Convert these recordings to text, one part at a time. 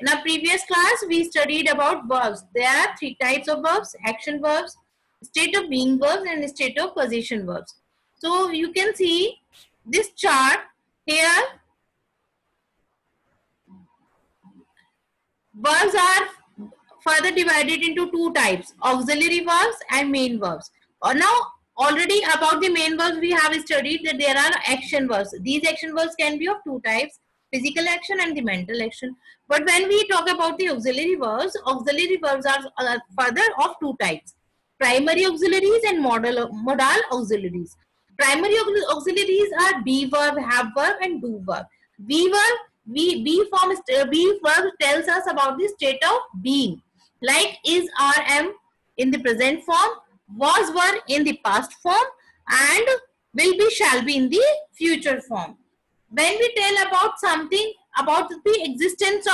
In our previous class, we studied about verbs. There are three types of verbs: action verbs, state of being verbs, and state of possession verbs. So you can see this chart here. Verbs are further divided into two types: auxiliary verbs and main verbs. Now, already about the main verbs we have studied that there are action verbs. These action verbs can be of two types: physical action and the mental action. But when we talk about the auxiliary verbs are further of two types: primary auxiliaries and modal auxiliaries. Primary auxiliaries are be verb, have verb, and do verb. Be verb, be verb tells us about the state of being, like is, are, am in the present form, was, were in the past form, and will be, shall be in the future form. When we tell about something, about the existence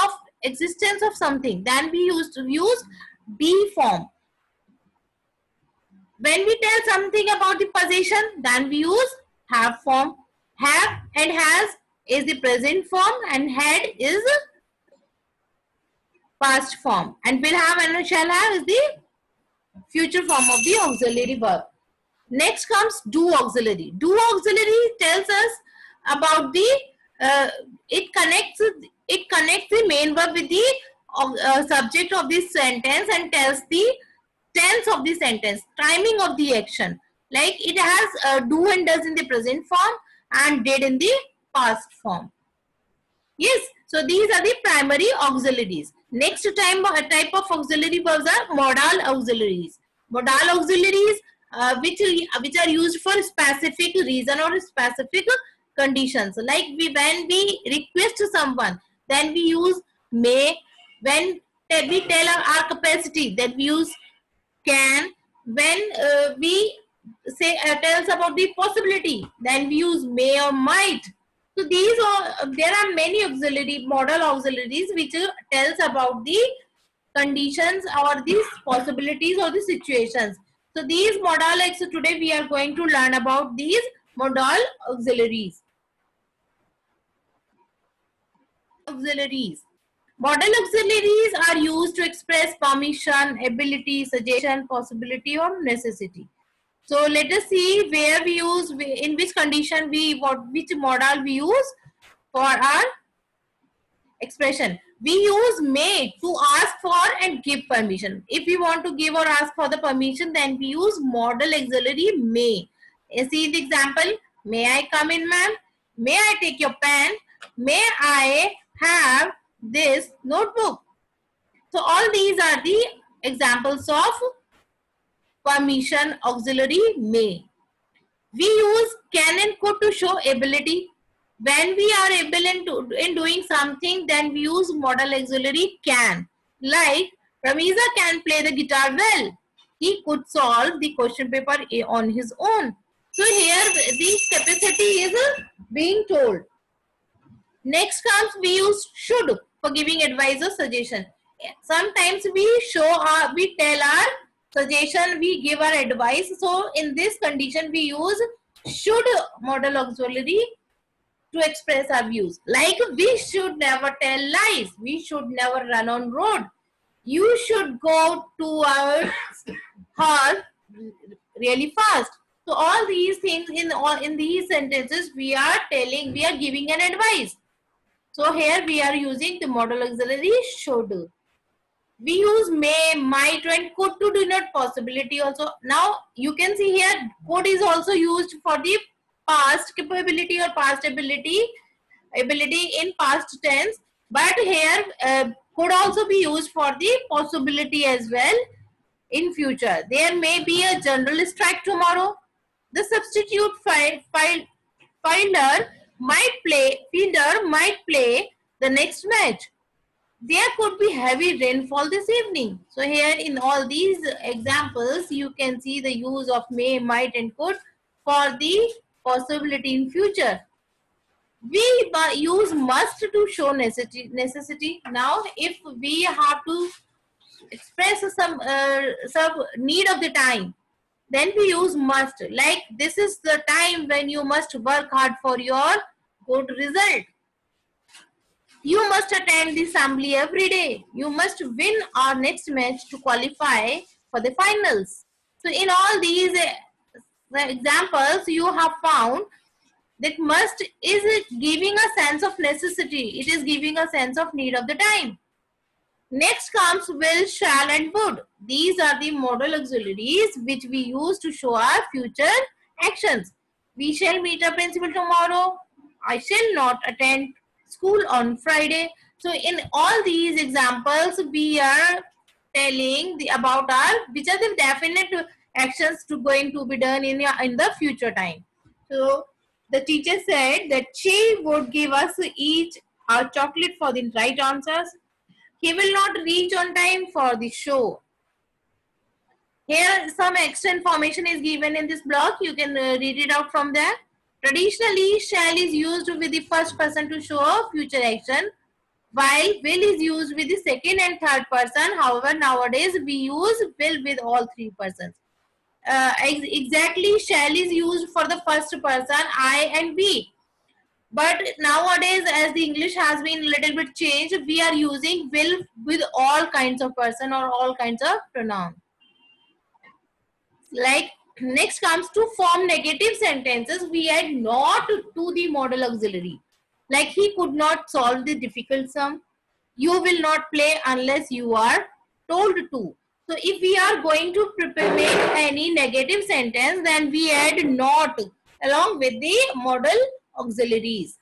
of something, then we used to use be form. When we tell something about the possession, then we use have form. Have and has is the present form, and had is past form, and will have and shall have is the future form of the auxiliary verb. Next comes do auxiliary. Do auxiliary tells us about the it connects the main verb with the subject of this sentence and tells the tense of the sentence, timing of the action. Like it has do and does in the present form and did in the past form. Yes, so these are the primary auxiliaries. Next type of auxiliary verbs are modal auxiliaries. Modal auxiliaries which are used for specific reason or specific conditions. Like when we request someone, then we use may. When we tell our capacity, then we use can. When we say tells about the possibility, then we use may or might. So these are, there are many auxiliary modal auxiliaries which tells about the conditions or these possibilities or the situations. So these modal, so today we are going to learn about these modal auxiliaries. Modal auxiliaries are used to express permission, ability, suggestion, possibility, or necessity. So let us see where we use, in which condition which modal we use for our expression. We use may to ask for and give permission. If we want to give or ask for the permission, then we use modal auxiliary may. See the example: may I come in, ma'am? May I take your pen? May I have this notebook? So all these are the examples of permission auxiliary may. We use can and could to show ability. When we are able in doing something, then we use modal auxiliary can. Like Ramiza can play the guitar well. He could solve the question paper on his own. So here the capacity is being told. Next comes we use should for giving advice or suggestion. Sometimes we tell our suggestion, we give our advice. So in this condition we use should modal auxiliary to express our views. Like we should never tell lies. We should never run on road. You should go 2 hours really fast. So all these things in these sentences we are giving an advice. So here we are using the modal auxiliary should. We use may, might, and could to denote possibility also. Now you can see here could is also used for the past capability or past ability in past tense. But here could also be used for the possibility as well in future. There may be a general strike tomorrow. The substitute fielder might play the next match. There could be heavy rainfall this evening. So here in all these examples, you can see the use of may, might, and could for the possibility in future. We use must to show necessity. Now, if we have to express some need of the time, then we use must. Like this is the time when you must work hard for your good result. You must attend the assembly every day. You must win our next match to qualify for the finals. So in all these examples, you have found that must is giving a sense of necessity. It is giving a sense of need of the time. Next comes will, shall and would. These are the modal auxiliaries which we use to show our future actions. We shall meet a principal tomorrow. I shall not attend school on Friday. So in all these examples, we are telling about our which are the definite actions to going to be done in the future time. So the teacher said that she would give us each a chocolate for the right answers. He will not reach on time for the show. Here some extra information is given in this block. You can read it out from there. Traditionally, shall is used with the first person to show a future action, while will is used with the second and third person. However, nowadays we use will with all three persons. Exactly, shall is used for the first person, I and we. But nowadays, as the English has been a little bit changed, we are using will with all kinds of person or all kinds of pronoun. Like next comes to form negative sentences, we add not to the modal auxiliary. Like he could not solve the difficult sum. You will not play unless you are told to. So if we are going to make any negative sentence, then we add not along with the modal auxiliaries.